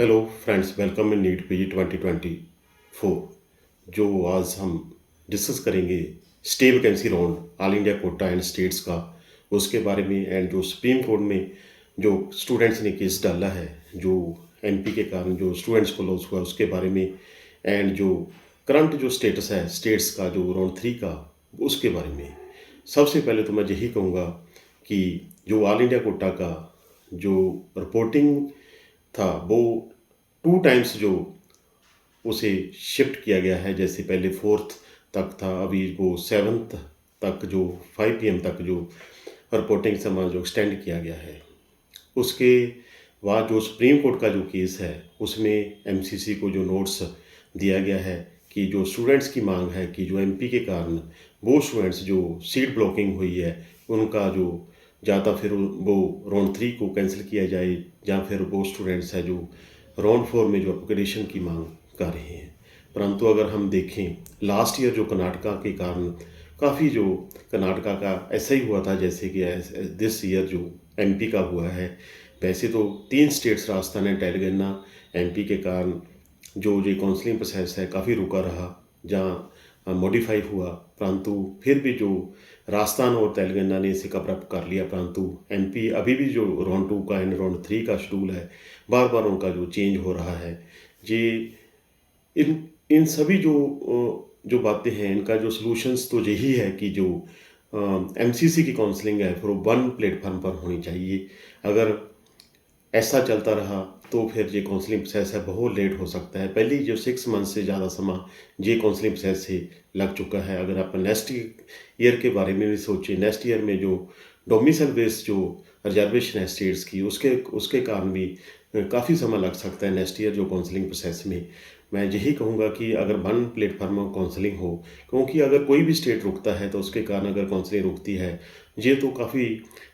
Hello friends, welcome in NEET PG 2024। जो आज हम डिस्कस करेंगे stray vacancy round all India quota and states का, उसके बारे में। एंड जो सुप्रीम कोर्ट में जो स्टूडेंट्स ने केस डाला है, जो एमपी के कारण जो स्टूडेंट्स को लॉस हुआ, उसके बारे में। एंड जो करंट जो स्टेटस है स्टेट्स का जो राउंड 3 का, उसके बारे में। सबसे पहले तो मैं यही कहूँगा कि जो ऑल इंडिया कोटा का जो रिपोर्टिंग था, वो 2 टाइम्स जो उसे शिफ्ट किया गया है। जैसे पहले 4th तक था, अभी वो 7th तक जो 5 PM तक जो रिपोर्टिंग समय जो एक्सटेंड किया गया है। उसके बाद जो सुप्रीम कोर्ट का जो केस है, उसमें एमसीसी को जो नोट्स दिया गया है कि जो स्टूडेंट्स की मांग है कि जो एमपी के कारण वो स्टूडेंट्स जो सीट ब्लॉकिंग हुई है, उनका जो या तो फिर वो राउंड 3 को कैंसिल किया जाए, या फिर वो स्टूडेंट्स है जो राउंड 4 में जो अपग्रेडेशन की मांग कर रहे हैं। परंतु अगर हम देखें लास्ट ईयर जो कर्नाटका के कारण काफ़ी जो कर्नाटका का ऐसा ही हुआ था जैसे कि दिस ईयर जो एमपी का हुआ है। वैसे तो 3 states Rajasthan and Telangana MP के कारण जो ये काउंसलिंग प्रोसेस है काफ़ी रुका रहा, जहाँ मॉडिफाई हुआ। परंतु फिर भी जो राजस्थान और तेलंगाना ने इसे कवर अप कर लिया, परंतु एमपी अभी भी जो राउंड 2 का एंड राउंड 3 का शेड्यूल है, बार बार उनका जो चेंज हो रहा है। ये इन इन सभी जो बातें हैं, इनका जो सॉल्यूशंस तो यही है कि जो एमसीसी की काउंसलिंग है फिर वो वन प्लेटफॉर्म पर होनी चाहिए। अगर ऐसा चलता रहा तो फिर ये काउंसलिंग प्रोसेस है बहुत लेट हो सकता है। पहले जो 6 मंथ से ज़्यादा समय ये काउंसलिंग प्रोसेस से लग चुका है। अगर आप नेक्स्ट ईयर के बारे में भी सोचें, नेक्स्ट ईयर में जो डोमिसाइल बेस्ड जो रिजर्वेशन है स्टेट्स की, उसके उसके कारण भी काफ़ी समय लग सकता है नेक्स्ट ईयर जो काउंसलिंग प्रोसेस में। मैं यही कहूँगा कि अगर वन प्लेटफार्म काउंसलिंग हो, क्योंकि अगर कोई भी स्टेट रुकता है तो उसके कारण अगर काउंसलिंग रुकती है, ये तो काफ़ी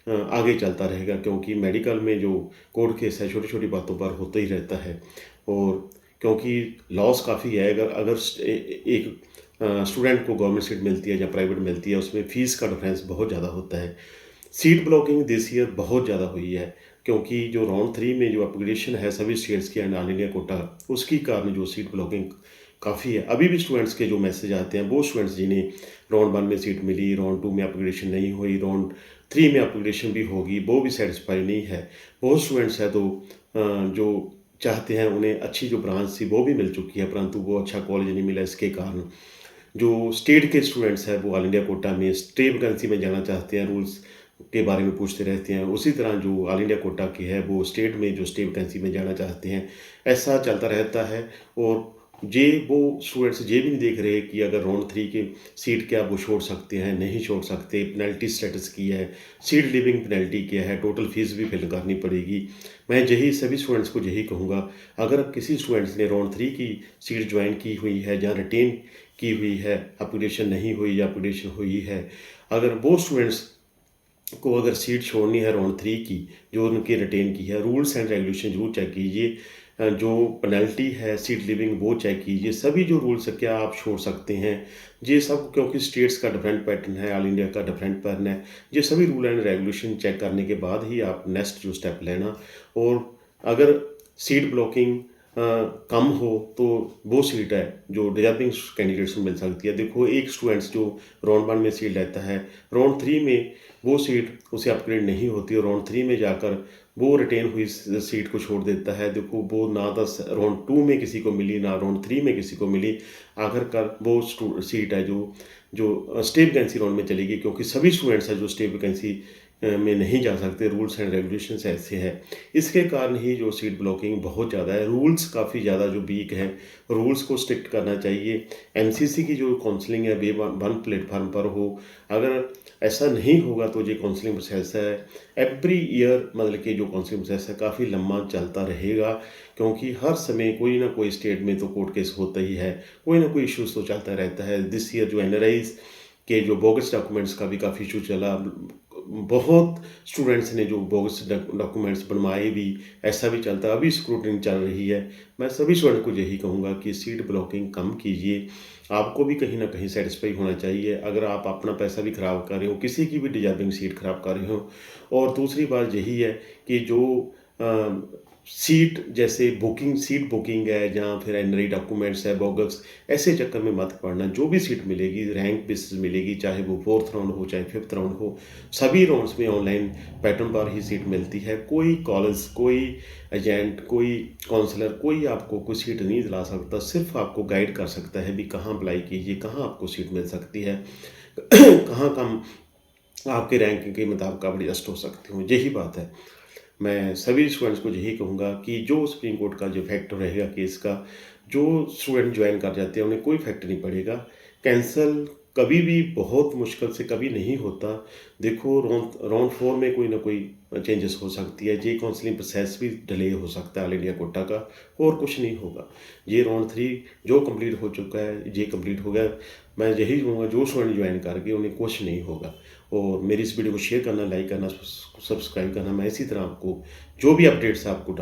आगे चलता रहेगा। क्योंकि मेडिकल में जो कोर्ट केस है छोटी छोटी बातों पर होता ही रहता है। और क्योंकि लॉस काफ़ी है, अगर अगर एक स्टूडेंट को गवर्नमेंट सीट मिलती है या प्राइवेट मिलती है, उसमें फ़ीस का डिफरेंस बहुत ज़्यादा होता है। सीट ब्लॉकिंग दिस ईयर बहुत ज़्यादा हुई है, क्योंकि जो राउंड 3 में जो अपग्रेडेशन है सभी स्टेट्स की एंड ऑल इंडिया कोटा, उसकी कारण जो सीट ब्लॉकिंग काफ़ी है। अभी भी स्टूडेंट्स के जो मैसेज आते हैं, वो स्टूडेंट्स जिन्हें राउंड 1 में सीट मिली, राउंड 2 में अपग्रेडेशन नहीं हुई, राउंड 3 में अपग्रेडेशन भी होगी, वो भी सेटिस्फाई नहीं है। बहुत स्टूडेंट्स हैं तो जो चाहते हैं उन्हें अच्छी जो ब्रांच थी वो भी मिल चुकी है, परंतु वो अच्छा कॉलेज नहीं मिला। इसके कारण जो स्टेट के स्टूडेंट्स हैं वो ऑल इंडिया कोटा में स्टे वैकेंसी में जाना चाहते हैं, रूल्स के बारे में पूछते रहते हैं। उसी तरह जो ऑल इंडिया कोटा की है वो स्टेट में जो स्टे वैकेंसी में जाना चाहते हैं। ऐसा चलता रहता है। और ये वो स्टूडेंट्स ये भी नहीं देख रहे कि अगर राउंड 3 की सीट क्या वो छोड़ सकते हैं, नहीं छोड़ सकते, पेनल्टी स्टेटस की है, सीट लिविंग पेनल्टी क्या है, टोटल फीस भी फिल करनी पड़ेगी। मैं यही सभी स्टूडेंट्स को यही कहूँगा, अगर किसी स्टूडेंट्स ने राउंड 3 की सीट ज्वाइन की हुई है या रिटेन की हुई है, अपग्रेडेशन नहीं हुई या अपग्रेडेशन हुई है, अगर वो स्टूडेंट्स को अगर सीट छोड़नी है राउंड 3 की जो उनकी रिटेन की है, रूल्स एंड रेगुलेशन जरूर चेक कीजिए। जो पेनल्टी है, सीट लिविंग, वो चेक कीजिए। सभी जो रूल्स है क्या आप छोड़ सकते हैं, ये सब क्योंकि स्टेट्स का डिफरेंट पैटर्न है, ऑल इंडिया का डिफरेंट पैटर्न है। ये सभी रूल एंड रेगुलेशन चेक करने के बाद ही आप नेक्स्ट जो स्टेप लेना। और अगर सीट ब्लॉकिंग कम हो तो वो सीट है जो डिजर्विंग कैंडिडेट्स को मिल सकती है। देखो, एक स्टूडेंट्स जो राउंड 1 में सीट लेता है, राउंड 3 में वो सीट उसे अपग्रेड नहीं होती और राउंड 3 में जाकर वो रिटेन हुई सीट को छोड़ देता है। देखो, वो ना राउंड 2 में किसी को मिली, ना राउंड 3 में किसी को मिली। आखिरकार वो सीट है जो जो स्टे वैकेंसी राउंड में चलेगी, क्योंकि सभी स्टूडेंट्स हैं जो स्टे वैकेंसी में नहीं जा सकते। रूल्स एंड रेगुलेशंस ऐसे हैं। इसके कारण ही जो सीट ब्लॉकिंग बहुत ज़्यादा है, रूल्स काफ़ी ज़्यादा जो वीक हैं, रूल्स को स्ट्रिक्ट करना चाहिए। एमसीसी की जो काउंसलिंग है वे वन प्लेटफार्म पर हो। अगर ऐसा नहीं होगा तो ये काउंसलिंग प्रोसेस है एवरी ईयर, मतलब कि जो काउंसलिंग प्रोसेस है काफ़ी लंबा चलता रहेगा। क्योंकि हर समय कोई ना कोई स्टेट में तो कोर्ट केस होता ही है, कोई ना कोई इश्यूज तो चलता रहता है। दिस ईयर जो एनआरआईज के जो बोगस डॉक्यूमेंट्स का भी काफ़ी इशू चला। बहुत स्टूडेंट्स ने जो बोगस डॉक्यूमेंट्स बनवाए भी, ऐसा भी चलता है। अभी स्क्रूटनी चल रही है। मैं सभी स्टूडेंट को यही कहूँगा कि सीट ब्लॉकिंग कम कीजिए। आपको भी कहीं ना कहीं सेटिस्फाई होना चाहिए। अगर आप अपना पैसा भी ख़राब कर रहे हो, किसी की भी डिजर्विंग सीट ख़राब कर रहे हो। और दूसरी बात यही है कि जो सीट जैसे बुकिंग सीट बुकिंग है या फिर एनआरई डॉक्यूमेंट्स है, बोगस, ऐसे चक्कर में मत पड़ना। जो भी सीट मिलेगी रैंक बेसिस मिलेगी, चाहे वो 4th राउंड हो, चाहे 5th राउंड हो, सभी राउंड्स में ऑनलाइन पैटर्न पर ही सीट मिलती है। कोई कॉलेज, कोई एजेंट, कोई काउंसलर, कोई आपको कोई सीट नहीं दिला सकता, सिर्फ आपको गाइड कर सकता है भी कहाँ अप्लाई कीजिए, कहाँ आपको सीट मिल सकती है, कहाँ कम आपके रैंकिंग के मुताबिक आप एडजस्ट हो सकते हो, यही बात है। मैं सभी स्टूडेंट्स को यही कहूँगा कि जो सुप्रीम कोर्ट का जो फैक्टर रहेगा केस का, जो स्टूडेंट ज्वाइन कर जाते हैं उन्हें कोई इफेक्ट नहीं पड़ेगा। कैंसल कभी भी बहुत मुश्किल से कभी नहीं होता। देखो राउंड राउंड 4 में कोई ना कोई चेंजेस हो सकती है, ये काउंसलिंग प्रोसेस भी डिले हो सकता है ऑल इंडिया कोटा का, और कुछ नहीं होगा। ये राउंड 3 जो कंप्लीट हो चुका है, ये कंप्लीट हो गया। मैं यही कहूँगा जो स्टूडेंट ज्वाइन करके उन्हें कुछ नहीं होगा। और मेरी इस वीडियो को शेयर करना, लाइक करना, सब्सक्राइब करना। मैं इसी तरह आपको जो भी अपडेट्स आपको